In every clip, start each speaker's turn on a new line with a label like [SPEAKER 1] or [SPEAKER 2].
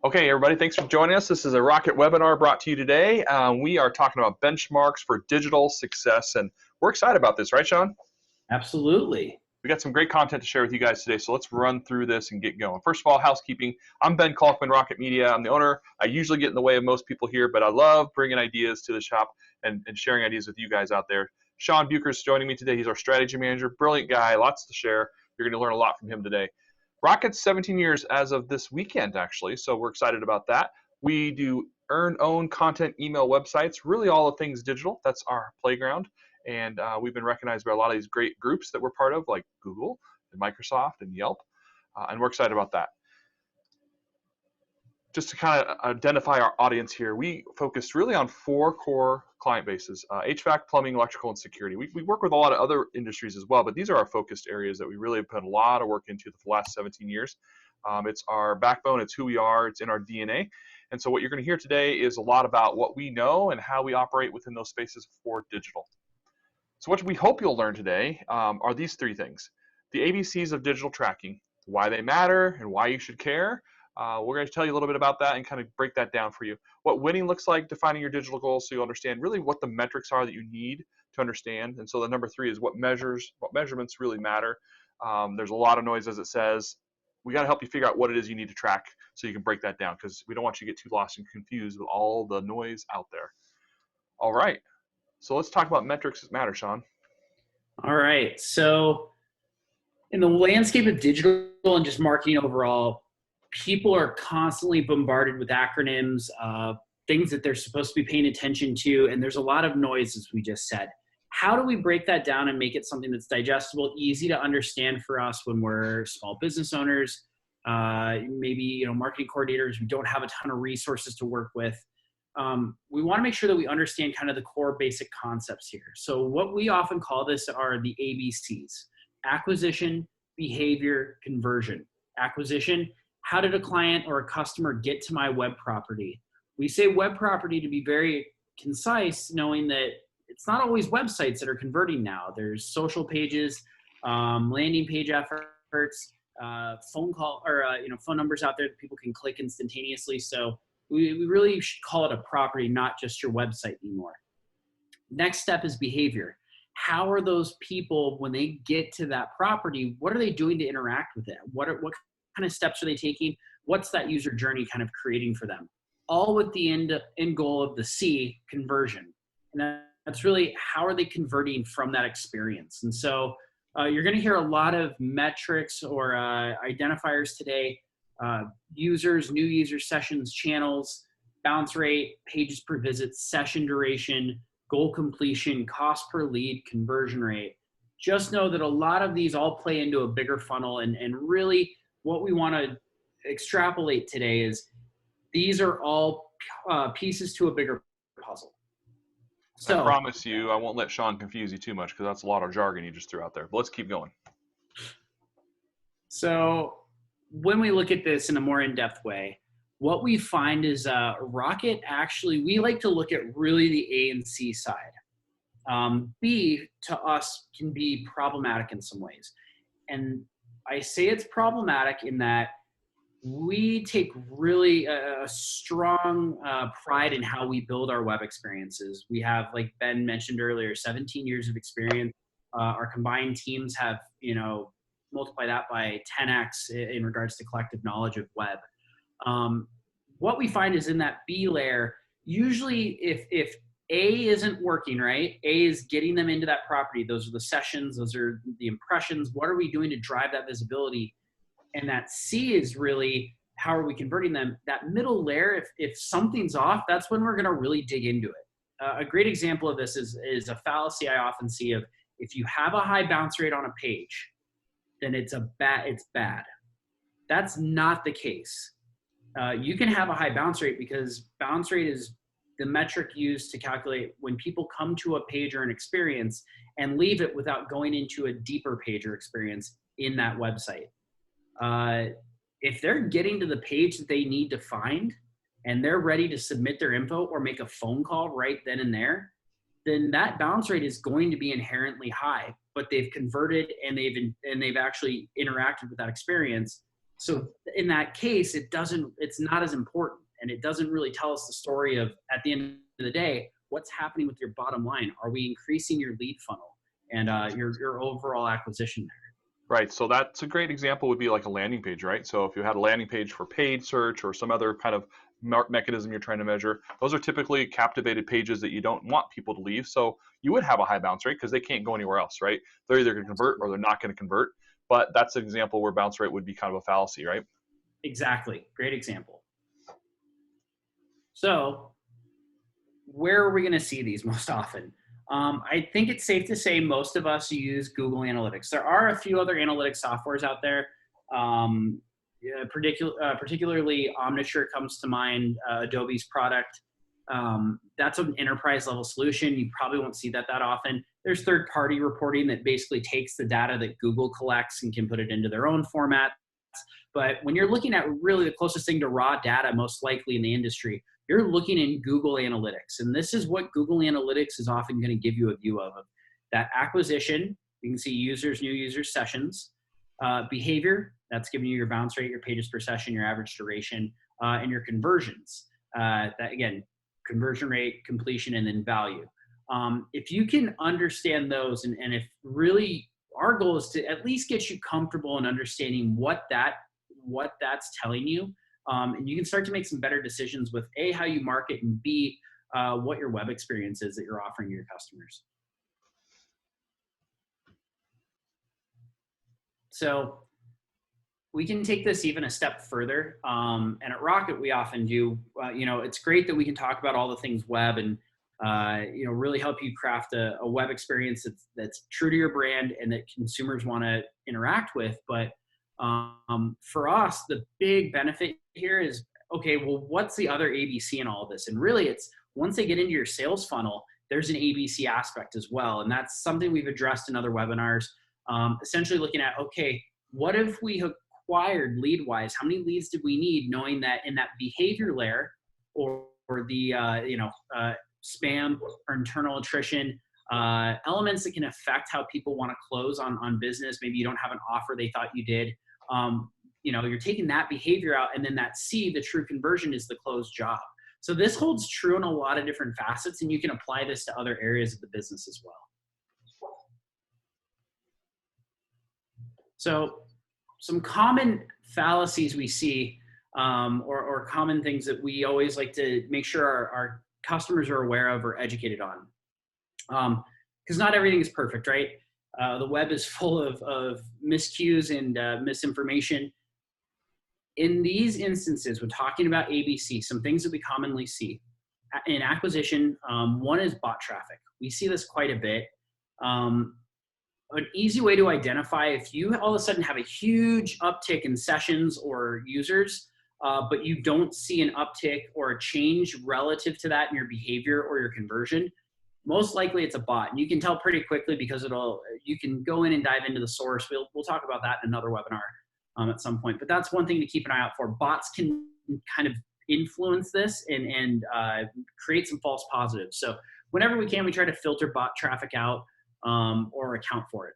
[SPEAKER 1] Okay, everybody, thanks for joining us. This is a Rocket webinar brought to you today. We are talking about benchmarks for digital success, and we're excited about this, right, Sean?
[SPEAKER 2] Absolutely.
[SPEAKER 1] We got some great content to share with you guys today, so let's run through this and get going. First of all, housekeeping. I'm Ben Kaufman, Rocket Media. I'm the owner. I usually get in the way of most people here, but I love bringing ideas to the shop and sharing ideas with you guys out there. Sean Bucher's joining me today. He's our strategy manager. Brilliant guy, lots to share. You're going to learn a lot from him today. Rocket's 17 years as of this weekend, actually, so we're excited about that. We do earn, own content, email, websites, really all the things digital. That's our playground. And we've been recognized by a lot of these great groups that we're part of, like Google and Microsoft and Yelp, and we're excited about that. Just to kind of identify our audience here, we focused really on 4 core client bases: HVAC, plumbing, electrical, and security. We work with a lot of other industries as well, but these are our focused areas that we really have put a lot of work into the last 17 years. It's our backbone, it's who we are, it's in our DNA. And so what you're going to hear today is a lot about what we know and how we operate within those spaces for digital. So what we hope you'll learn today are these 3 things: the ABCs of digital tracking, why they matter and why you should care. We're going to tell you a little bit about that and kind of break that down for you. What winning looks like, defining your digital goals so you understand really what the metrics are that you need to understand. And so the number 3 is what measurements really matter. There's a lot of noise, as it says. We got to help you figure out what it is you need to track so you can break that down, because we don't want you to get too lost and confused with all the noise out there. All right. So let's talk about metrics that matter, Sean.
[SPEAKER 2] All right. So in the landscape of digital and just marketing overall, people are constantly bombarded with acronyms, things that they're supposed to be paying attention to, and there's a lot of noise, as we just said. How do we break that down and make it something that's digestible, easy to understand for us when we're small business owners, maybe marketing coordinators who don't have a ton of resources to work with? We want to make sure that we understand kind of the core basic concepts here. So what we often call this are the ABCs: acquisition, behavior, conversion. Acquisition: how did a client or a customer get to my web property? We say web property to be very concise, knowing that it's not always websites that are converting now. There's social pages, landing page efforts, phone call or phone numbers out there that people can click instantaneously. So we really should call it a property, not just your website anymore. Next step is behavior. How are those people, when they get to that property, what are they doing to interact with it? What kind of steps are they taking? What's that user journey kind of creating for them? All with the end goal of the C, conversion. And that's really how are they converting from that experience. And so you're going to hear a lot of metrics or identifiers today: users, new user sessions, channels, bounce rate, pages per visit, session duration, goal completion, cost per lead, conversion rate. Just know that a lot of these all play into a bigger funnel, and really what we want to extrapolate today is these are all pieces to a bigger puzzle.
[SPEAKER 1] So, I promise you I won't let Sean confuse you too much, because that's a lot of jargon you just threw out there. But let's keep going.
[SPEAKER 2] So when we look at this in a more in-depth way, what we find is Rocket actually, we like to look at really the A and C side. B, to us, can be problematic in some ways. And I say it's problematic in that we take really a strong pride in how we build our web experiences. We have, like Ben mentioned earlier, 17 years of experience. Our combined teams have, multiply that by 10x in regards to collective knowledge of web. What we find is in that B layer, usually if A isn't working, right? A is getting them into that property. Those are the sessions, those are the impressions. What are we doing to drive that visibility? And that C is really, how are we converting them? That middle layer, if something's off, that's when we're going to really dig into it. A great example of this is a fallacy I often see of, if you have a high bounce rate on a page, then it's bad. That's not the case. You can have a high bounce rate, because bounce rate is the metric used to calculate when people come to a page or an experience and leave it without going into a deeper page or experience in that website. If they're getting to the page that they need to find and they're ready to submit their info or make a phone call right then and there, then that bounce rate is going to be inherently high, but they've converted and they've actually interacted with that experience. So in that case, it's not as important, and it doesn't really tell us the story of, at the end of the day, what's happening with your bottom line. Are we increasing your lead funnel and your overall acquisition there?
[SPEAKER 1] Right. So that's a great example would be like a landing page, right? So if you had a landing page for paid search or some other kind of mechanism you're trying to measure, those are typically captivated pages that you don't want people to leave. So you would have a high bounce rate because they can't go anywhere else, right? They're either going to convert or they're not going to convert. But that's an example where bounce rate would be kind of a fallacy, right?
[SPEAKER 2] Exactly. Great example. So where are we going to see these most often? I think it's safe to say most of us use Google Analytics. There are a few other analytics softwares out there. Particularly Omniture comes to mind, Adobe's product. That's an enterprise level solution. You probably won't see that often. There's third-party reporting that basically takes the data that Google collects and can put it into their own format. But when you're looking at really the closest thing to raw data, most likely in the industry, you're looking in Google Analytics. And this is what Google Analytics is often going to give you a view of. That acquisition, you can see users, new users, sessions, behavior, that's giving you your bounce rate, your pages per session, your average duration, and your conversions. That again, conversion rate, completion, and then value. If you can understand those, and if really our goal is to at least get you comfortable in understanding what that's telling you, and you can start to make some better decisions with A, how you market, and B, what your web experience is that you're offering your customers. So we can take this even a step further. And at Rocket, we often do, it's great that we can talk about all the things web and, really help you craft a web experience that's true to your brand and that consumers want to interact with. But for us, the big benefit here is, okay, well, what's the other ABC in all of this? And really it's once they get into your sales funnel, there's an ABC aspect as well. And that's something we've addressed in other webinars, essentially looking at, okay, what if we acquired lead-wise? How many leads did we need, knowing that in that behavior layer or the, spam or internal attrition, elements that can affect how people want to close on business. Maybe you don't have an offer they thought you did. You're taking that behavior out, and then that C, the true conversion, is the closed job. So this holds true in a lot of different facets, and you can apply this to other areas of the business as well. So some common fallacies we see, or common things that we always like to make sure our customers are aware of or educated on. Because not everything is perfect, right? The web is full of miscues and misinformation. In these instances, when talking about ABC, some things that we commonly see in acquisition, one is bot traffic. We see this quite a bit. An easy way to identify if you all of a sudden have a huge uptick in sessions or users, but you don't see an uptick or a change relative to that in your behavior or your conversion, most likely it's a bot. And you can tell pretty quickly because you can go in and dive into the source. We'll talk about that in another webinar at some point, but that's one thing to keep an eye out for. Bots can kind of influence this and create some false positives. So whenever we can, we try to filter bot traffic out or account for it.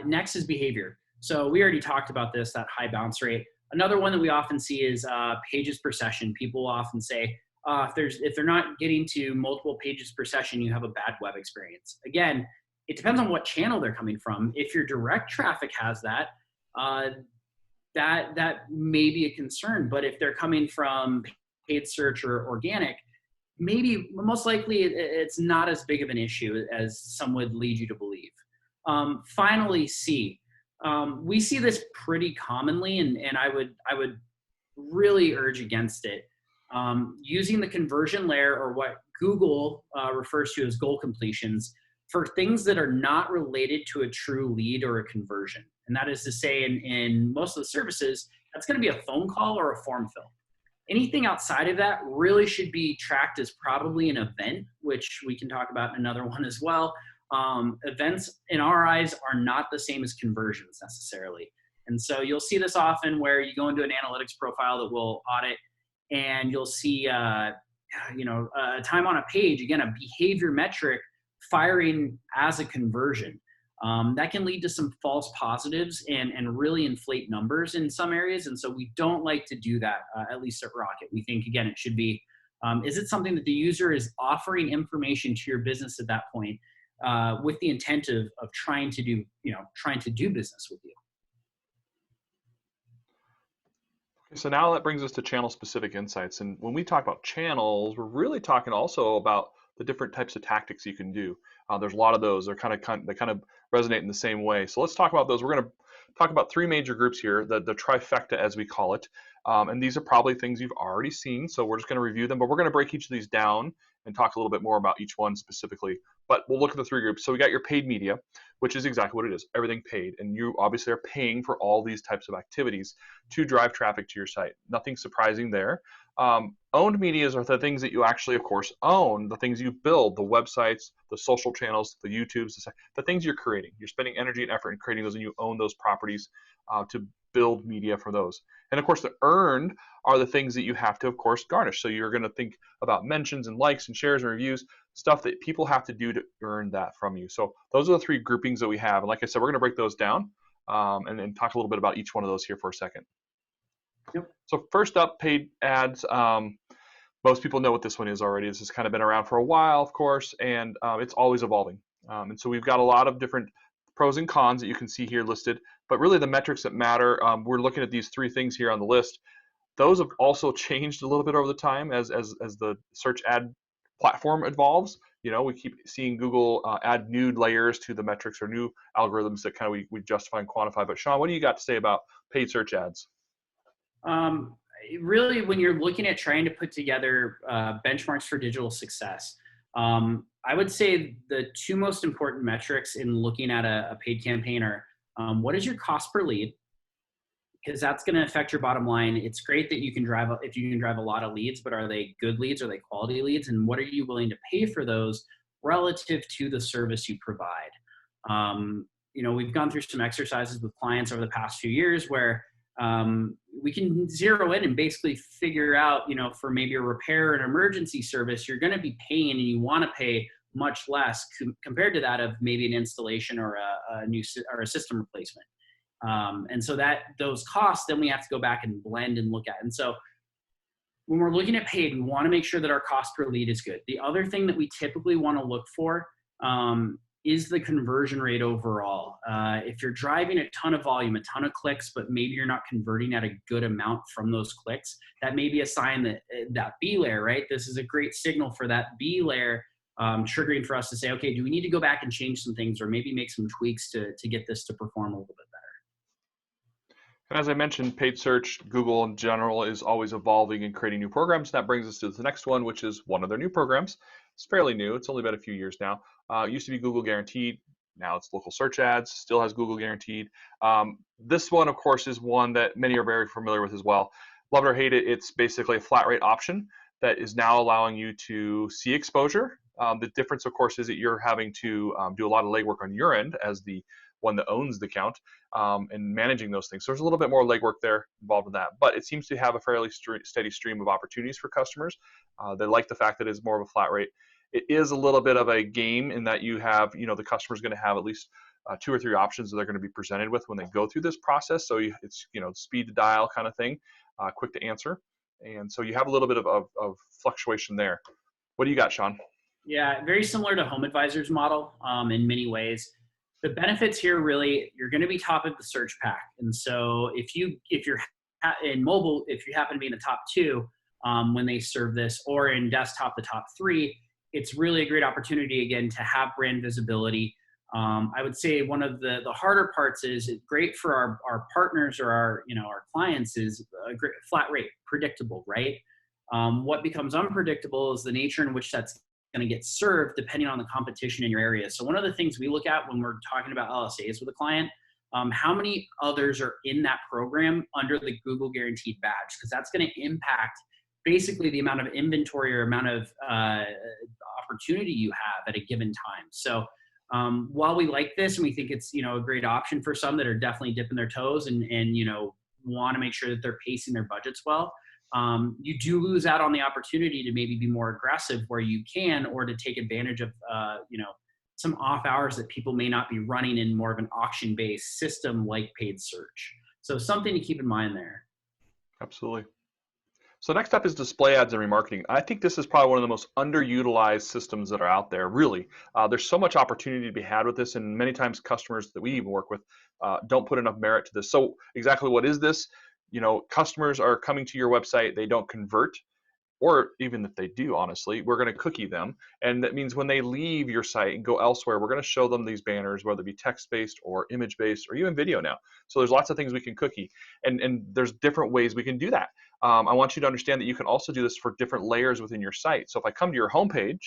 [SPEAKER 2] Next is behavior. So we already talked about this, that high bounce rate. Another one that we often see is pages per session. People often say, if they're not getting to multiple pages per session, you have a bad web experience. Again, it depends on what channel they're coming from. If your direct traffic has that, that may be a concern. But if they're coming from paid search or organic, maybe most likely it's not as big of an issue as some would lead you to believe. Finally, C. We see this pretty commonly, and I would really urge against it. Using the conversion layer, or what Google refers to as goal completions, for things that are not related to a true lead or a conversion. And that is to say, in most of the services, that's going to be a phone call or a form fill. Anything outside of that really should be tracked as probably an event, which we can talk about in another one as well. Events in our eyes are not the same as conversions necessarily. And so you'll see this often where you go into an analytics profile that we'll audit, and you'll see time on a page, again, a behavior metric firing as a conversion. that can lead to some false positives and really inflate numbers in some areas. And so we don't like to do that, at least at Rocket. We think, again, it should be, is it something that the user is offering information to your business at that point with the intent of trying to do, trying to do business with you?
[SPEAKER 1] Okay, so now that brings us to channel specific insights. And when we talk about channels, we're really talking also about the different types of tactics you can do. There's a lot of those. They kind of resonate in the same way. So let's talk about those. We're going to talk about three major groups here, the trifecta as we call it. And these are probably things you've already seen. So we're just going to review them, but we're going to break each of these down and talk a little bit more about each one specifically. But we'll look at the three groups. So we got your paid media, which is exactly what it is, everything paid. And you obviously are paying for all these types of activities to drive traffic to your site. Nothing surprising there. Owned medias are the things that you actually, of course, own, the things you build, the websites, the social channels, the YouTubes, the things you're creating. You're spending energy and effort in creating those, and you own those properties to build media for those. And of course, the earned are the things that you have to, of course, garnish. So you're going to think about mentions and likes and shares and reviews, stuff that people have to do to earn that from you. So those are the three groupings that we have. And like I said, we're going to break those down and talk a little bit about each one of those here for a second.
[SPEAKER 2] Yep.
[SPEAKER 1] So first up, paid ads. Most people know what this one is already. This has kind of been around for a while, of course, and it's always evolving. And so we've got a lot of different pros and cons that you can see here listed, but really the metrics that matter, we're looking at these three things here on the list. Those have also changed a little bit over the time as the search ad platform evolves. We keep seeing Google add new layers to the metrics or new algorithms that kind of we justify and quantify. But Sean, what do you got to say about paid search ads?
[SPEAKER 2] Really, when you're looking at trying to put together benchmarks for digital success, I would say the two most important metrics in looking at a paid campaign are what is your cost per lead? Because that's going to affect your bottom line. It's great that you can drive if you can drive a lot of leads, but are they good leads? Are they quality leads? And what are you willing to pay for those relative to the service you provide? We've gone through some exercises with clients over the past few years where we can zero in and basically figure out, for maybe a repair and emergency service, you're going to be paying and you want to pay much less compared to that of maybe an installation or a new or a system replacement. And so those costs, then we have to go back and blend and look at. And so when we're looking at paid, we want to make sure that our cost per lead is good. The other thing that we typically want to look for is the conversion rate overall. If you're driving a ton of volume, a ton of clicks, but maybe you're not converting at a good amount from those clicks, that may be a sign that B layer, right? This is a great signal for that B layer triggering for us to say, okay, do we need to go back and change some things or maybe make some tweaks to get this to perform a little bit better?
[SPEAKER 1] And as I mentioned, paid search, Google in general, is always evolving and creating new programs. That brings us to the next one, which is one of their new programs. It's fairly new. It's only been a few years now. It used to be Google Guaranteed. Now it's local search ads, still has Google Guaranteed. This one, of course, is one that many are very familiar with as well. Love it or hate it, it's basically a flat rate option that is now allowing you to see exposure. The difference, of course, is that you're having to do a lot of legwork on your end as the one that owns the account and managing those things. So there's a little bit more legwork there involved with that, but it seems to have a fairly steady stream of opportunities for customers. They like the fact that it's more of a flat rate. It is a little bit of a game in that you have, the customer's going to have at least 2 or 3 options that they're going to be presented with when they go through this process. So it's, speed to dial kind of thing, quick to answer. And so you have a little bit of fluctuation there. What do you got, Sean?
[SPEAKER 2] Yeah, very similar to Home Advisor's model in many ways. The benefits here really, you're going to be top of the search pack. And so if you're in mobile, if you happen to be in the top 2 when they serve this, or in desktop, the top 3, it's really a great opportunity, again, to have brand visibility. I would say one of the harder parts is it's great for our partners or our clients is a great flat rate, predictable, right? What becomes unpredictable is the nature in which that's going to get served depending on the competition in your area. So one of the things we look at when we're talking about LSAs with a client, how many others are in that program under the Google Guaranteed badge, because that's going to impact basically the amount of inventory or amount of opportunity you have at a given time. So while we like this and we think it's a great option for some that are definitely dipping their toes and want to make sure that they're pacing their budgets well, you do lose out on the opportunity to maybe be more aggressive where you can, or to take advantage of some off hours that people may not be running in more of an auction-based system like paid search. So something to keep in mind there.
[SPEAKER 1] Absolutely. So next up is display ads and remarketing. I think this is probably one of the most underutilized systems that are out there, really. There's so much opportunity to be had with this, and many times customers that we even work with don't put enough merit to this. So exactly what is this? Customers are coming to your website, they don't convert, or even if they do, honestly, we're going to cookie them. And that means when they leave your site and go elsewhere, we're going to show them these banners, whether it be text-based or image-based or even video now. So there's lots of things we can cookie. And there's different ways we can do that. I want you to understand that you can also do this for different layers within your site. So if I come to your homepage,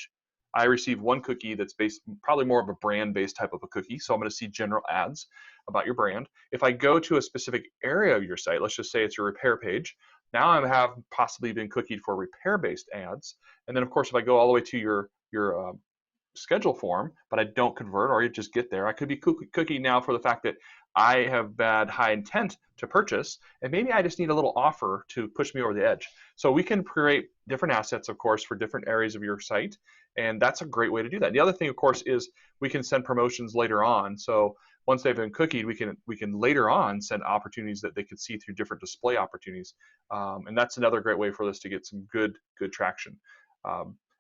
[SPEAKER 1] I receive one cookie that's based probably more of a brand-based type of a cookie. So I'm going to see general ads about your brand. If I go to a specific area of your site, let's just say it's your repair page, now I have possibly been cookied for repair-based ads. And then, of course, if I go all the way to your schedule form, but I don't convert or you just get there, I could be cookied now for the fact that I have had high intent to purchase, and maybe I just need a little offer to push me over the edge. So we can create different assets, of course, for different areas of your site, and that's a great way to do that. The other thing, of course, is we can send promotions later on. So once they've been cookied, we can later on send opportunities that they could see through different display opportunities, and that's another great way for us to get some good traction.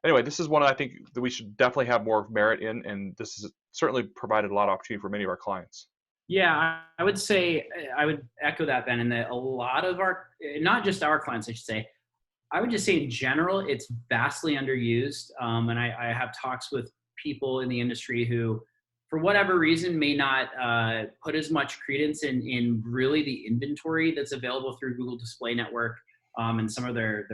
[SPEAKER 1] Anyway, this is one I think that we should definitely have more merit in, and this has certainly provided a lot of opportunity for many of our clients.
[SPEAKER 2] Yeah, I would say, I would echo that, Ben, and that a lot of our, not just our clients, I should say, I would just say in general, it's vastly underused. And I have talks with people in the industry who, for whatever reason, may not put as much credence in really the inventory that's available through Google Display Network, and some of their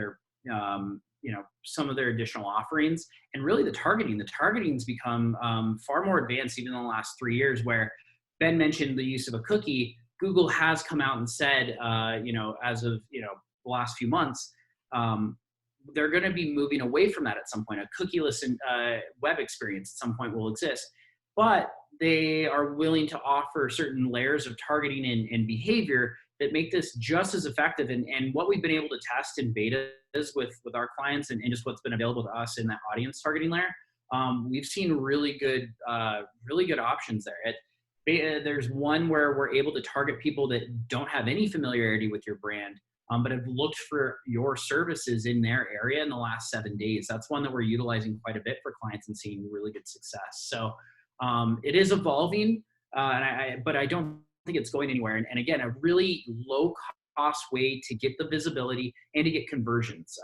[SPEAKER 2] some of their additional offerings, and really the targeting. The targeting's become far more advanced even in the last 3 years, where Ben mentioned the use of a cookie. Google has come out and said, as of the last few months, they're going to be moving away from that at some point. A cookieless web experience at some point will exist, but they are willing to offer certain layers of targeting and behavior that make this just as effective. And what we've been able to test in betas with our clients and just what's been available to us in that audience targeting layer, we've seen really good options there. There's one where we're able to target people that don't have any familiarity with your brand, but have looked for your services in their area in the last 7 days. That's one that we're utilizing quite a bit for clients and seeing really good success. So it is evolving, but I don't think it's going anywhere. And again, a really low cost way to get the visibility and to get conversions.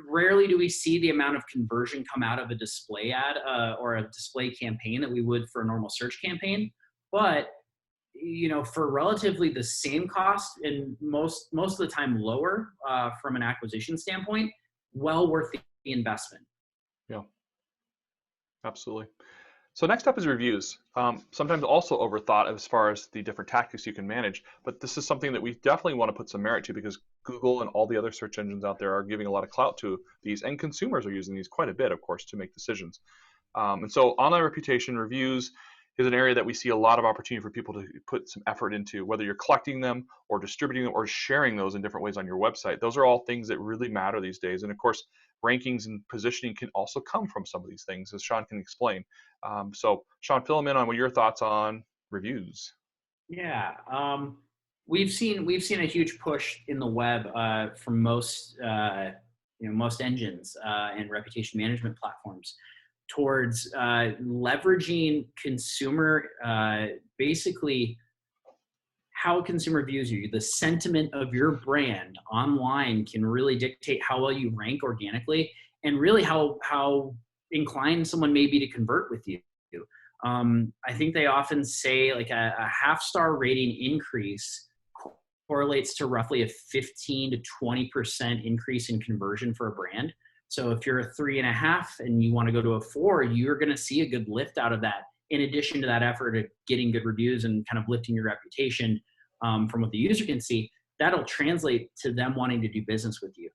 [SPEAKER 2] Rarely do we see the amount of conversion come out of a display ad or a display campaign that we would for a normal search campaign. But for relatively the same cost, and most of the time lower from an acquisition standpoint, well worth the investment.
[SPEAKER 1] Yeah, absolutely. So next up is reviews. Sometimes also overthought as far as the different tactics you can manage, but this is something that we definitely want to put some merit to, because Google and all the other search engines out there are giving a lot of clout to these, and consumers are using these quite a bit, of course, to make decisions. And so online reputation reviews is an area that we see a lot of opportunity for people to put some effort into, whether you're collecting them or distributing them or sharing those in different ways on your website. Those are all things that really matter these days. And of course, rankings and positioning can also come from some of these things, as Sean can explain. So Sean, fill them in on what your thoughts on reviews.
[SPEAKER 2] Yeah, we've seen a huge push in the web from most engines and reputation management platforms towards leveraging consumer, basically how a consumer views you. The sentiment of your brand online can really dictate how well you rank organically, and really how inclined someone may be to convert with you. I think they often say like a half-star rating increase correlates to roughly a 15 to 20% increase in conversion for a brand. So if you're a 3.5 and you want to go to a 4, you're going to see a good lift out of that, in addition to that effort of getting good reviews and kind of lifting your reputation from what the user can see. That'll translate to them wanting to do business with you.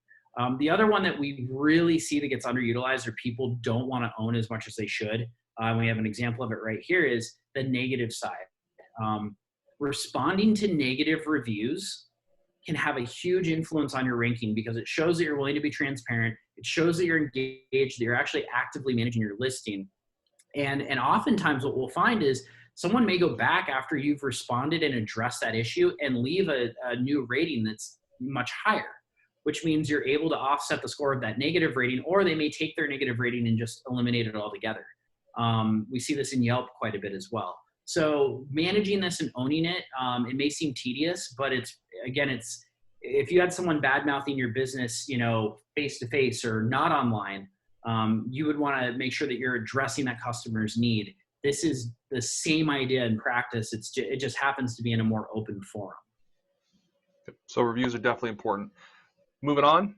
[SPEAKER 2] The other one that we really see that gets underutilized, or people don't want to own as much as they should, we have an example of it right here, is the negative side. Responding to negative reviews can have a huge influence on your ranking, because it shows that you're willing to be transparent. It shows that you're engaged, that you're actually actively managing your listing. And oftentimes what we'll find is someone may go back after you've responded and addressed that issue and leave a new rating that's much higher, which means you're able to offset the score of that negative rating, or they may take their negative rating and just eliminate it altogether. We see this in Yelp quite a bit as well. So managing this and owning it, it may seem tedious, but it's if you had someone bad mouthing your business, face to face or not online, you would want to make sure that you're addressing that customer's need. This is the same idea in practice. It just happens to be in a more open forum.
[SPEAKER 1] So reviews are definitely important. Moving on,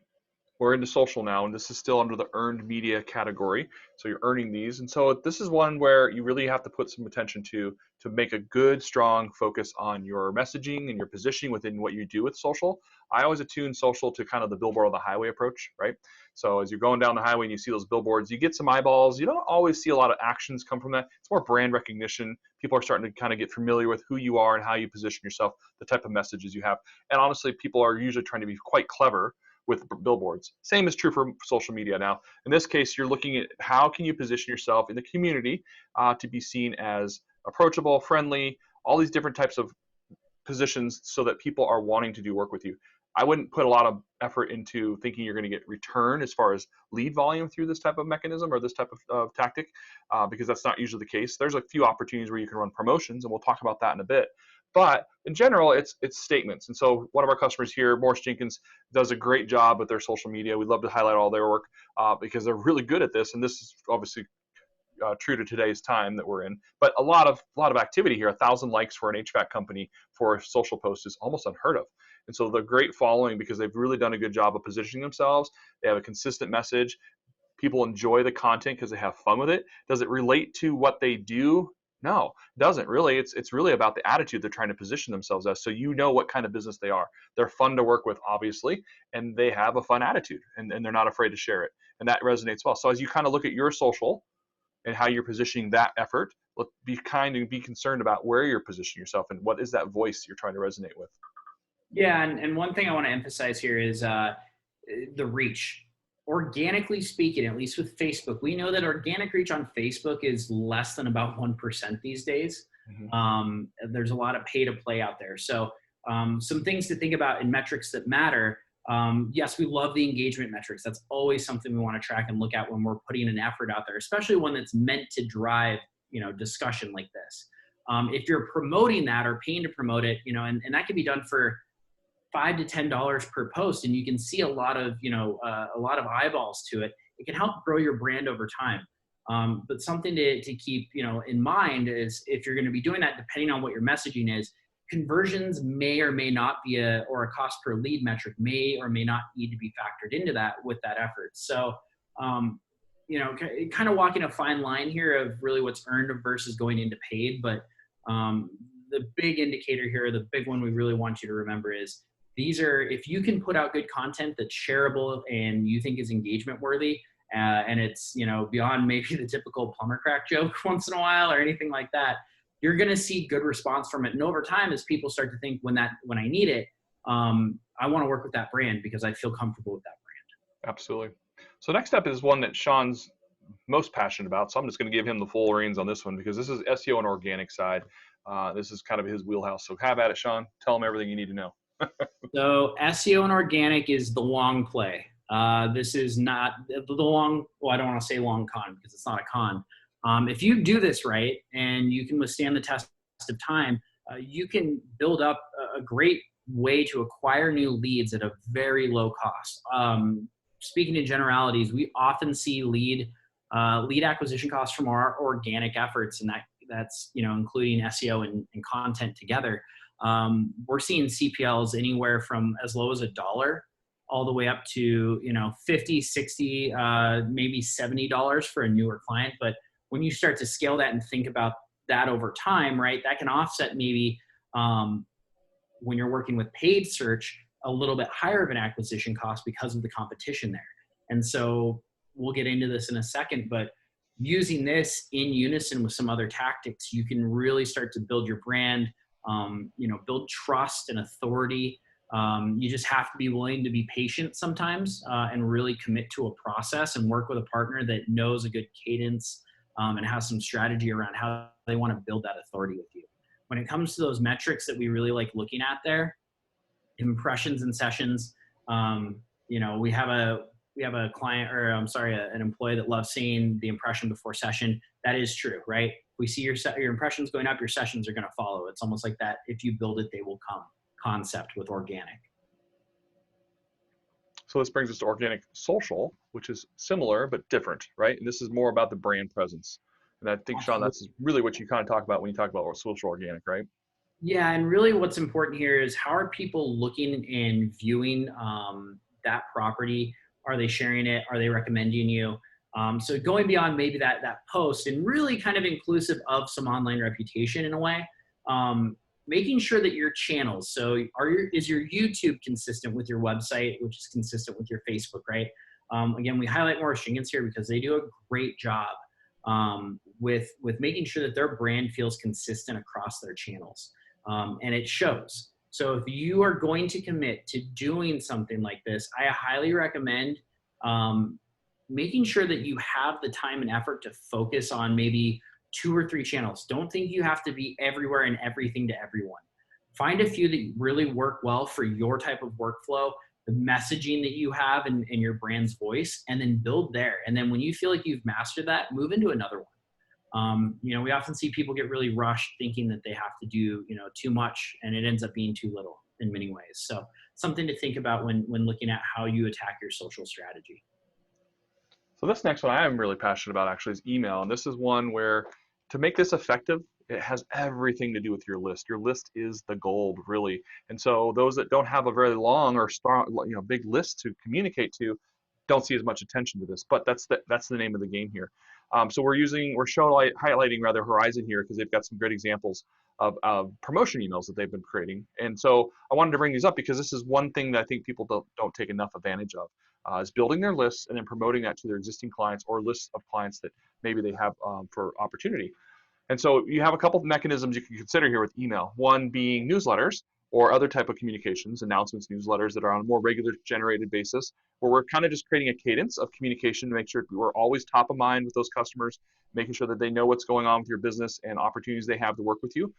[SPEAKER 1] we're into social now, and this is still under the earned media category. So you're earning these. And so this is one where you really have to put some attention to make a good, strong focus on your messaging and your positioning within what you do with social. I always attune social to kind of the billboard on the highway approach, right? So as you're going down the highway and you see those billboards, you get some eyeballs. You don't always see a lot of actions come from that. It's more brand recognition. People are starting to kind of get familiar with who you are and how you position yourself, the type of messages you have. And honestly, people are usually trying to be quite clever with billboards. Same is true for social media now. In this case, you're looking at how can you position yourself in the community to be seen as approachable, friendly, all these different types of positions so that people are wanting to do work with you. I wouldn't put a lot of effort into thinking you're going to get return as far as lead volume through this type of mechanism or this type of tactic, because that's not usually the case. There's a few opportunities where you can run promotions, and we'll talk about that in a bit. But in general, it's statements. And so one of our customers here, Morris Jenkins, does a great job with their social media. We'd love to highlight all their work because they're really good at this. And this is obviously true to today's time that we're in. But a lot of activity here. 1,000 likes for an HVAC company for a social post is almost unheard of. And so they're great following because they've really done a good job of positioning themselves. They have a consistent message. People enjoy the content because they have fun with it. Does it relate to what they do? No, it doesn't really. It's really about the attitude they're trying to position themselves as. So you know what kind of business they are. They're fun to work with, obviously, and they have a fun attitude, and they're not afraid to share it. And that resonates well. So as you kind of look at your social and how you're positioning that effort, be kind and be concerned about where you're positioning yourself and what is that voice you're trying to resonate with.
[SPEAKER 2] Yeah, and one thing I want to emphasize here is the reach. Organically speaking, at least with Facebook, we know that organic reach on Facebook is less than about 1% these days. There's a lot of pay to play out there. So some things to think about in metrics that matter. Yes, we love the engagement metrics. That's always something we want to track and look at when we're putting an effort out there, especially one that's meant to drive, discussion like this. If you're promoting that or paying to promote it, and that can be done for $5 to $10 per post, and you can see a lot of eyeballs to it. It can help grow your brand over time. But something to keep in mind is if you're going to be doing that, depending on what your messaging is, conversions may or may not be a cost per lead metric may or may not need to be factored into that with that effort. So kind of walking a fine line here of really what's earned versus going into paid. But the big indicator here, the big one we really want you to remember is if you can put out good content that's shareable and you think is engagement worthy, and it's, beyond maybe the typical plumber crack joke once in a while or anything like that, you're going to see good response from it. And over time, as people start to think when I need it, I want to work with that brand because I feel comfortable with that brand.
[SPEAKER 1] Absolutely. So next up is one that Sean's most passionate about. So I'm just going to give him the full reins on this one because this is SEO and organic side. This is kind of his wheelhouse. So have at it, Sean. Tell him everything you need to know.
[SPEAKER 2] So SEO and organic is the long play. This is not the long, well, I don't want to say long con because it's not a con. If you do this right and you can withstand the test of time, you can build up a great way to acquire new leads at a very low cost. Speaking in generalities, we often see lead acquisition costs from our organic efforts, and that's including SEO and content together. We're seeing CPLs anywhere from as low as $1 all the way up to, $50, $60, maybe $70 for a newer client. But when you start to scale that and think about that over time, right, that can offset maybe when you're working with paid search, a little bit higher of an acquisition cost because of the competition there. And so we'll get into this in a second, but using this in unison with some other tactics, you can really start to build your brand, build trust and authority. You just have to be willing to be patient sometimes and really commit to a process and work with a partner that knows a good cadence and has some strategy around how they want to build that authority with you. When it comes to those metrics that we really like looking at there, impressions and sessions, we have a client, or I'm sorry, an employee that loves seeing the impression before session. That is true, right? We see your impressions going up, your sessions are going to follow. It's almost like that. If you build it, they will come concept with organic.
[SPEAKER 1] So this brings us to organic social, which is similar but different, right? And this is more about the brand presence. And I think, Sean, that's really what you kind of talk about when you talk about social organic, right?
[SPEAKER 2] Yeah, and really what's important here is how are people looking and viewing that property? Are they sharing it? Are they recommending you? So going beyond maybe that post and really kind of inclusive of some online reputation in a way, making sure that your channels, so is your YouTube consistent with your website, which is consistent with your Facebook, right? Again, we highlight Morris Jenkins here because they do a great job with making sure that their brand feels consistent across their channels. And it shows. So if you are going to commit to doing something like this, I highly recommend making sure that you have the time and effort to focus on maybe 2 or 3 channels. Don't think you have to be everywhere and everything to everyone. Find a few that really work well for your type of workflow, the messaging that you have and your brand's voice, and then build there. And then when you feel like you've mastered that, move into another one. We often see people get really rushed thinking that they have to do, too much, and it ends up being too little in many ways. So something to think about when looking at how you attack your social strategy.
[SPEAKER 1] So this next one I am really passionate about actually is email. And this is one where to make this effective, it has everything to do with your list. Your list is the gold, really. And so those that don't have a very long or big list to communicate to don't see as much attention to this. But that's the name of the game here. So we're highlighting rather Horizon here because they've got some great examples of promotion emails that they've been creating. And so I wanted to bring these up because this is one thing that I think people don't take enough advantage of. Is building their lists and then promoting that to their existing clients or lists of clients that maybe they have for opportunity. And so you have a couple of mechanisms you can consider here with email. One being newsletters or other type of communications, announcements, newsletters that are on a more regular generated basis, where we're kind of just creating a cadence of communication to make sure we're always top of mind with those customers, making sure that they know what's going on with your business and opportunities they have to work with you.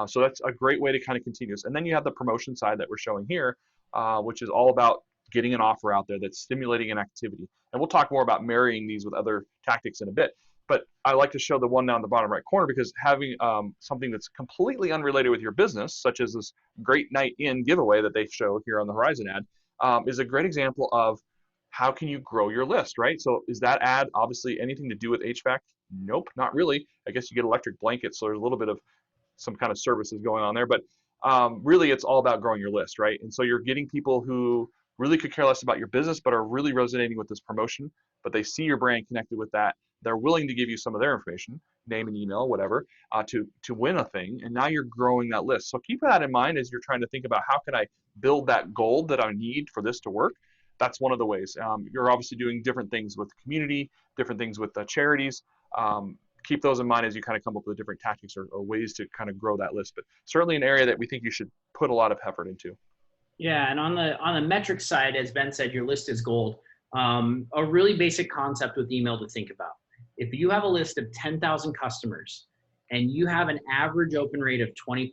[SPEAKER 1] So that's a great way to kind of continue this. And then you have the promotion side that we're showing here, which is all about getting an offer out there that's stimulating an activity. And we'll talk more about marrying these with other tactics in a bit. But I like to show the one down the bottom right corner because having something that's completely unrelated with your business, such as this great night in giveaway that they show here on the Horizon ad, is a great example of how can you grow your list, right? So is that ad obviously anything to do with HVAC? Nope, not really. I guess you get electric blankets, so there's a little bit of some kind of services going on there. But really, it's all about growing your list, right? And so you're getting people who really could care less about your business, but are really resonating with this promotion, but they see your brand connected with that. They're willing to give you some of their information, name and email, whatever, to win a thing. And now you're growing that list. So keep that in mind as you're trying to think about how can I build that gold that I need for this to work. That's one of the ways. You're obviously doing different things with the community, different things with the charities. Keep those in mind as you kind of come up with different tactics or ways to kind of grow that list. But certainly an area that we think you should put a lot of effort into.
[SPEAKER 2] Yeah, and on the metric side, as Ben said, your list is gold. A really basic concept with email to think about. If you have a list of 10,000 customers and you have an average open rate of 20%,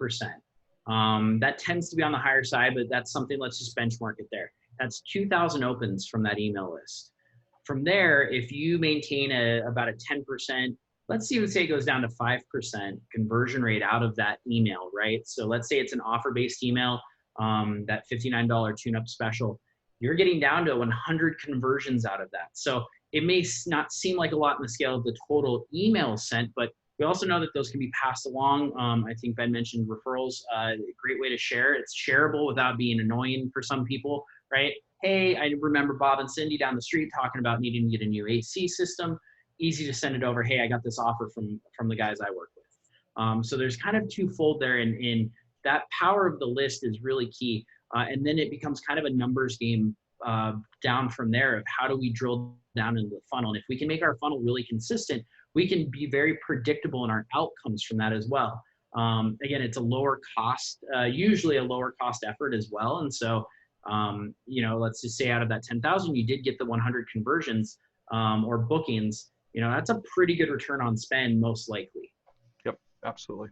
[SPEAKER 2] that tends to be on the higher side, but that's something, let's just benchmark it there. That's 2,000 opens from that email list. From there, if you maintain about a 10%, let's say it goes down to 5% conversion rate out of that email, right? So let's say it's an offer-based email, that $59 tune-up special, you're getting down to 100 conversions out of that. So it may not seem like a lot in the scale of the total emails sent, but we also know that those can be passed along. I think Ben mentioned referrals, a great way to share. It's shareable without being annoying for some people, right? Hey, I remember Bob and Cindy down the street talking about needing to get a new AC system. Easy to send it over. Hey, I got this offer from the guys I work with. So there's kind of twofold there, in that power of the list is really key. And then it becomes kind of a numbers game down from there of how do we drill down into the funnel. And if we can make our funnel really consistent, we can be very predictable in our outcomes from that as well. Again, it's a lower cost, usually a lower cost effort as well. And so, let's just say out of that 10,000, you did get the 100 conversions or bookings. that's a pretty good return on spend, most likely.
[SPEAKER 1] Yep, absolutely.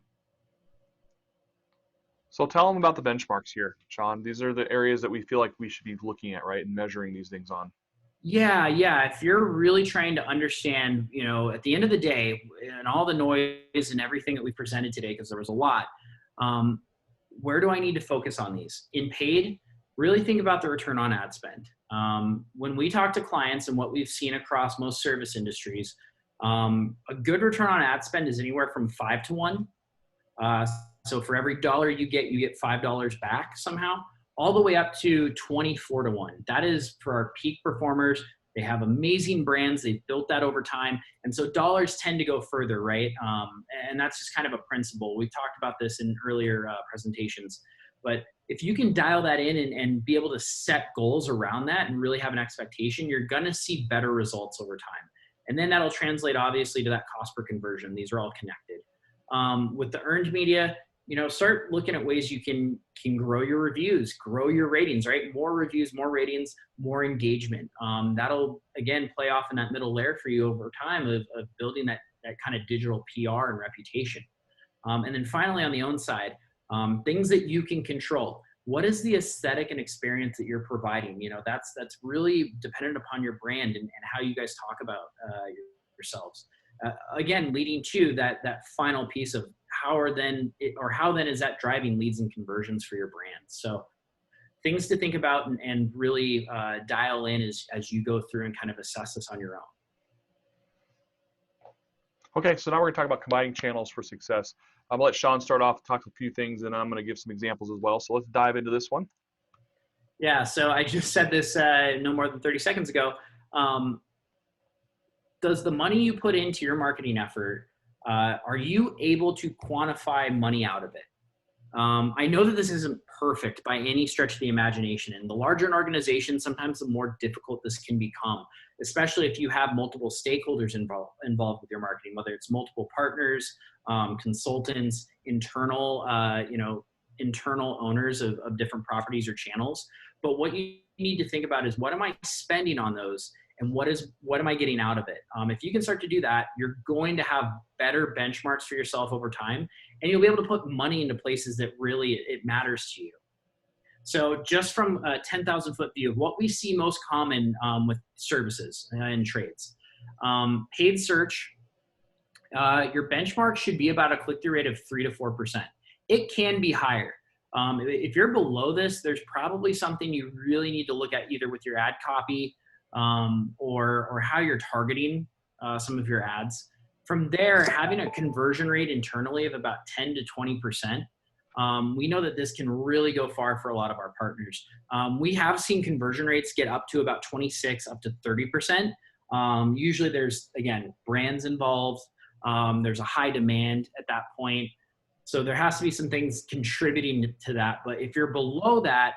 [SPEAKER 1] So tell them about the benchmarks here, Sean. These are the areas that we feel like we should be looking at, right, and measuring these things on.
[SPEAKER 2] Yeah. If you're really trying to understand, at the end of the day, and all the noise and everything that we presented today, because there was a lot, where do I need to focus on these? In paid, really think about the return on ad spend. When we talk to clients and what we've seen across most service industries, a good return on ad spend is anywhere from 5 to 1. So for every dollar you get $5 back somehow, all the way up to 24 to 1. That is for our peak performers. They have amazing brands. They've built that over time. And so dollars tend to go further, right? And that's just kind of a principle. We've talked about this in earlier presentations. But if you can dial that in and be able to set goals around that and really have an expectation, you're going to see better results over time. And then that'll translate, obviously, to that cost per conversion. These are all connected. With the earned media, start looking at ways you can grow your reviews, grow your ratings, right? More reviews, more ratings, more engagement. That'll, again, play off in that middle layer for you over time of building that kind of digital PR and reputation. And then finally, on the own side, things that you can control. What is the aesthetic and experience that you're providing? That's really dependent upon your brand and how you guys talk about yourselves. Again, leading to that final piece of how then is that driving leads and conversions for your brand? So things to think about and really dial in as you go through and kind of assess this on your own.
[SPEAKER 1] Okay, so now we're going to talk about combining channels for success. I'm going to let Sean start off, talk a few things, and I'm going to give some examples as well. So let's dive into this one.
[SPEAKER 2] Yeah, so I just said this no more than 30 seconds ago. Does the money you put into your marketing effort, are you able to quantify money out of it? I know that this isn't perfect by any stretch of the imagination, and the larger an organization, sometimes the more difficult this can become, especially if you have multiple stakeholders involved with your marketing, whether it's multiple partners, consultants, internal owners of different properties or channels. But what you need to think about is, what am I spending on those? And what am I getting out of it? If you can start to do that, you're going to have better benchmarks for yourself over time, and you'll be able to put money into places that really it matters to you. So just from a 10,000-foot view of what we see most common with services and trades, paid search, your benchmark should be about a click-through rate of 3 to 4%. It can be higher. If you're below this, there's probably something you really need to look at, either with your ad copy, or how you're targeting some of your ads. From there, having a conversion rate internally of about 10 to 20%, we know that this can really go far for a lot of our partners. We have seen conversion rates get up to about 26, up to 30%. Usually there's, again, brands involved. There's a high demand at that point. So there has to be some things contributing to that. But if you're below that,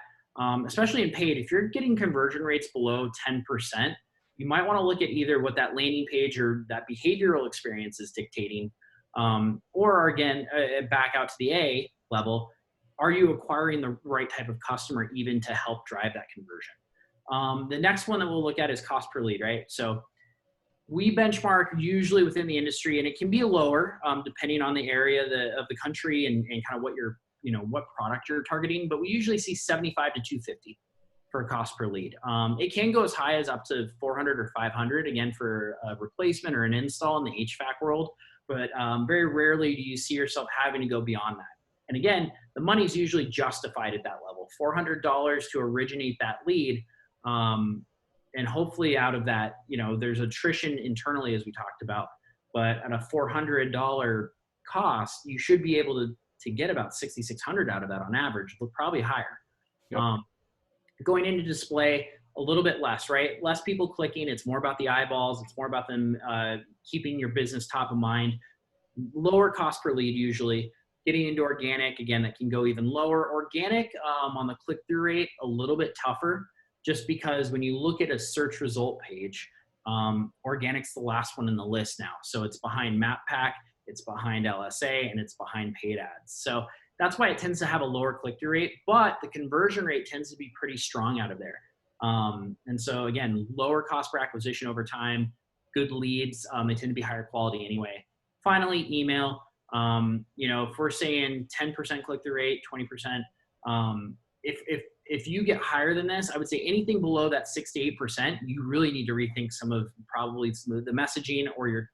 [SPEAKER 2] especially in paid, if you're getting conversion rates below 10%, you might want to look at either what that landing page or that behavioral experience is dictating, or again, back out to the A level, are you acquiring the right type of customer even to help drive that conversion? The next one that we'll look at is cost per lead, right? So we benchmark usually within the industry, and it can be lower depending on the area of the country and kind of what product you're targeting, but we usually see 75 to 250 for a cost per lead. It can go as high as up to 400 or 500, again, for a replacement or an install in the HVAC world, but very rarely do you see yourself having to go beyond that. And again, the money's usually justified at that level, $400 to originate that lead. And hopefully out of that, there's attrition internally, as we talked about, but at a $400 cost, you should be able to get about 6,600 out of that on average, but probably higher.
[SPEAKER 1] Yep.
[SPEAKER 2] Going into display, a little bit less, right? Less people clicking. It's more about the eyeballs. It's more about them keeping your business top of mind. Lower cost per lead usually. Getting into organic, again, that can go even lower. Organic on the click-through rate, a little bit tougher, just because when you look at a search result page, organic's the last one in the list now. So it's behind MapPack, it's behind LSA, and it's behind paid ads. So that's why it tends to have a lower click-through rate, but the conversion rate tends to be pretty strong out of there. And so again, lower cost per acquisition over time, good leads. They tend to be higher quality anyway. Finally, email. If we're saying 10% click-through rate, 20%, if you get higher than this, I would say anything below that 6 to 8%, you really need to rethink some of probably the messaging, or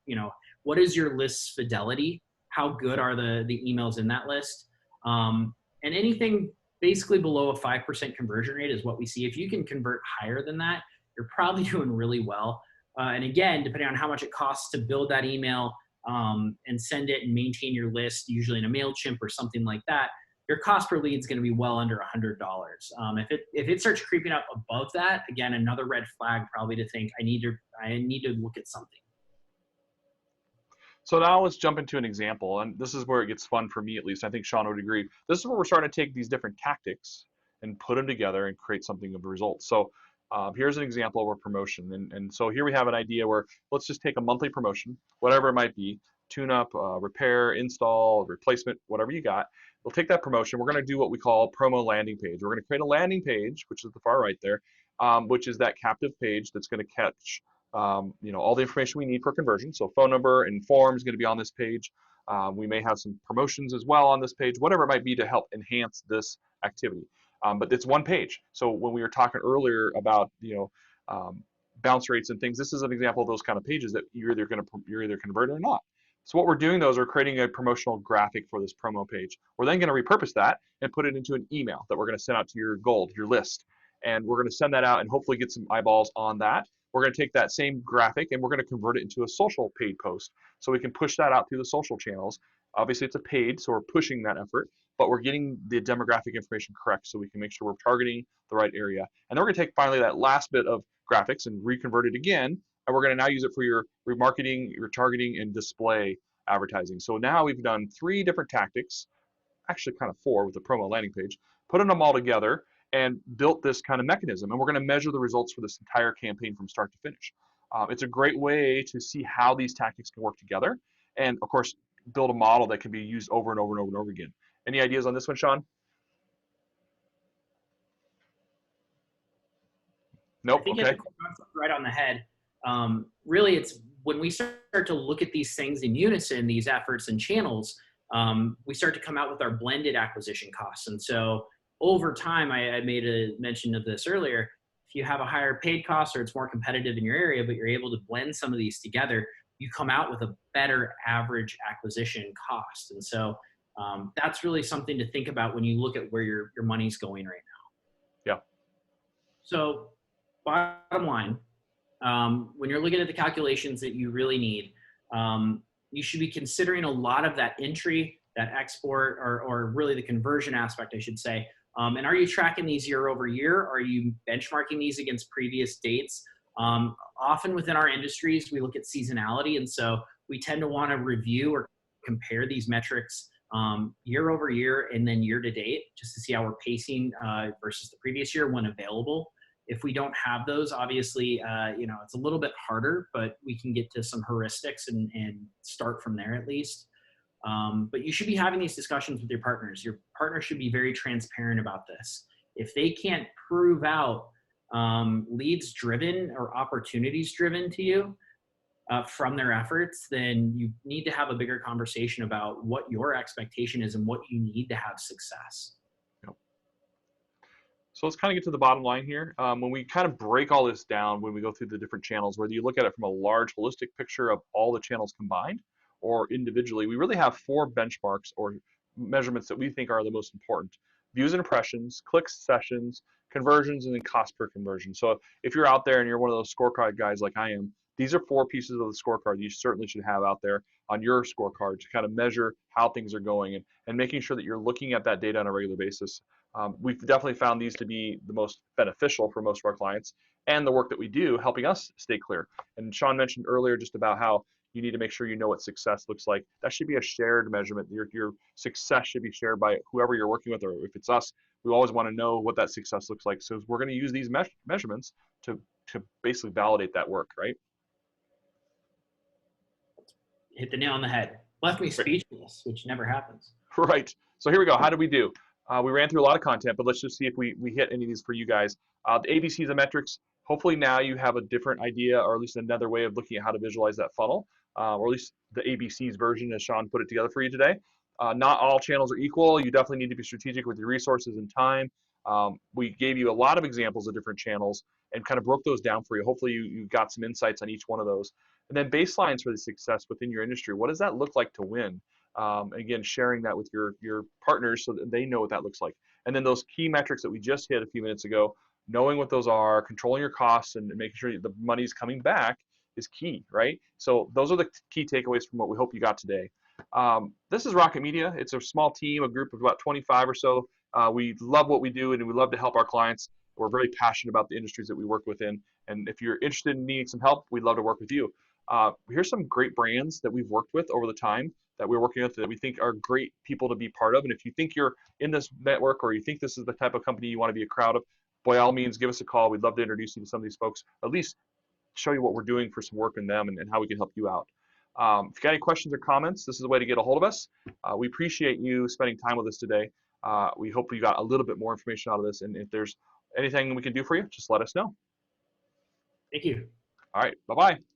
[SPEAKER 2] what is your list's fidelity? How good are the emails in that list? And anything basically below a 5% conversion rate is what we see. If you can convert higher than that, you're probably doing really well. And again, depending on how much it costs to build that email and send it and maintain your list, usually in a MailChimp or something like that, your cost per lead is going to be well under $100. If it starts creeping up above that, again, another red flag probably to think I need to look at something.
[SPEAKER 1] So now let's jump into an example, and this is where it gets fun for me, at least. I think Sean would agree. This is where we're starting to take these different tactics and put them together and create something of a result. So here's an example of a promotion. And so here we have an idea where let's just take a monthly promotion, whatever it might be, tune-up, repair, install, replacement, whatever you got. We'll take that promotion. We're going to do what we call a promo landing page. We're going to create a landing page, which is the far right there, which is that captive page that's going to catch all the information we need for conversion. So phone number and form is going to be on this page. We may have some promotions as well on this page, whatever it might be to help enhance this activity. But it's one page. So when we were talking earlier about bounce rates and things, this is an example of those kind of pages that you're either converted or not. So what we're doing though is we're creating a promotional graphic for this promo page. We're then going to repurpose that and put it into an email that we're going to send out to your gold, your list. And we're going to send that out and hopefully get some eyeballs on that. We're going to take that same graphic and we're going to convert it into a social paid post. So we can push that out through the social channels. Obviously it's a paid, so we're pushing that effort, but we're getting the demographic information correct so we can make sure we're targeting the right area. And then we're going to take finally that last bit of graphics and reconvert it again. And we're going to now use it for your remarketing, your targeting, and display advertising. So now we've done 3 different tactics, actually kind of 4 with the promo landing page, putting them all together and built this kind of mechanism. And we're going to measure the results for this entire campaign from start to finish. It's a great way to see how these tactics can work together. And of course, build a model that can be used over and over and over and over again. Any ideas on this one, Sean? Nope.
[SPEAKER 2] I think
[SPEAKER 1] okay.
[SPEAKER 2] you have the right on the head. Really, it's when we start to look at these things in unison, these efforts and channels, we start to come out with our blended acquisition costs. And so over time, I made a mention of this earlier, if you have a higher paid cost or it's more competitive in your area, but you're able to blend some of these together, you come out with a better average acquisition cost. And so that's really something to think about when you look at where your money's going right now.
[SPEAKER 1] Yeah.
[SPEAKER 2] So bottom line, when you're looking at the calculations that you really need, you should be considering a lot of that entry, that export, or really the conversion aspect, I should say. And are you tracking these year over year? Are you benchmarking these against previous dates? Often within our industries, we look at seasonality. And so we tend to want to review or compare these metrics year over year and then year to date, just to see how we're pacing versus the previous year when available. If we don't have those, obviously, it's a little bit harder, but we can get to some heuristics and start from there at least. But you should be having these discussions with your partners. Your partner should be very transparent about this. If they can't prove out leads driven or opportunities driven to you from their efforts, then you need to have a bigger conversation about what your expectation is and what you need to have success.
[SPEAKER 1] So let's kind of get to the bottom line here. When we kind of break all this down, when we go through the different channels, whether you look at it from a large holistic picture of all the channels combined or individually, we really have 4 benchmarks or measurements that we think are the most important. Views and impressions, clicks, sessions, conversions, and then cost per conversion. So if you're out there and you're one of those scorecard guys like I am, these are 4 pieces of the scorecard you certainly should have out there on your scorecard to kind of measure how things are going and making sure that you're looking at that data on a regular basis. We've definitely found these to be the most beneficial for most of our clients and the work that we do helping us stay clear. And Sean mentioned earlier just about how you need to make sure you know what success looks like. That should be a shared measurement. Your success should be shared by whoever you're working with, or if it's us, we always want to know what that success looks like. So we're going to use these measurements to basically validate that work, right?
[SPEAKER 2] Hit the nail on the head. Left me speechless, which never happens.
[SPEAKER 1] Right. So here we go. How did we do? We ran through a lot of content, but let's just see if we hit any of these for you guys. The ABCs of metrics, Hopefully now you have a different idea, or at least another way of looking at how to visualize that funnel, or at least the ABCs version as Sean put it together for you today. Not all channels are equal. You definitely need to be strategic with your resources and time. We gave you a lot of examples of different channels and kind of broke those down for you. Hopefully you got some insights on each one of those. And then baselines for the success within your industry. What does that look like to win? Again, sharing that with your partners so that they know what that looks like. And then those key metrics that we just hit a few minutes ago, knowing what those are, controlling your costs, and making sure the money's coming back is key, right? So those are the key takeaways from what we hope you got today. This is Rocket Media. It's a small team, a group of about 25 or so. We love what we do, and we love to help our clients. We're very passionate about the industries that we work within. And if you're interested in needing some help, we'd love to work with you. Here's some great brands that we've worked with over the time that we're working with that we think are great people to be part of. And if you think you're in this network, or you think this is the type of company you want to be a crowd of, by all means, give us a call. We'd love to introduce you to some of these folks, at least show you what we're doing for some work in them, and how we can help you out. If you got any questions or comments, this is the way to get a hold of us. We appreciate you spending time with us today. We hope you got a little bit more information out of this. And if there's anything we can do for you, just let us know.
[SPEAKER 2] Thank you.
[SPEAKER 1] All right. Bye-bye.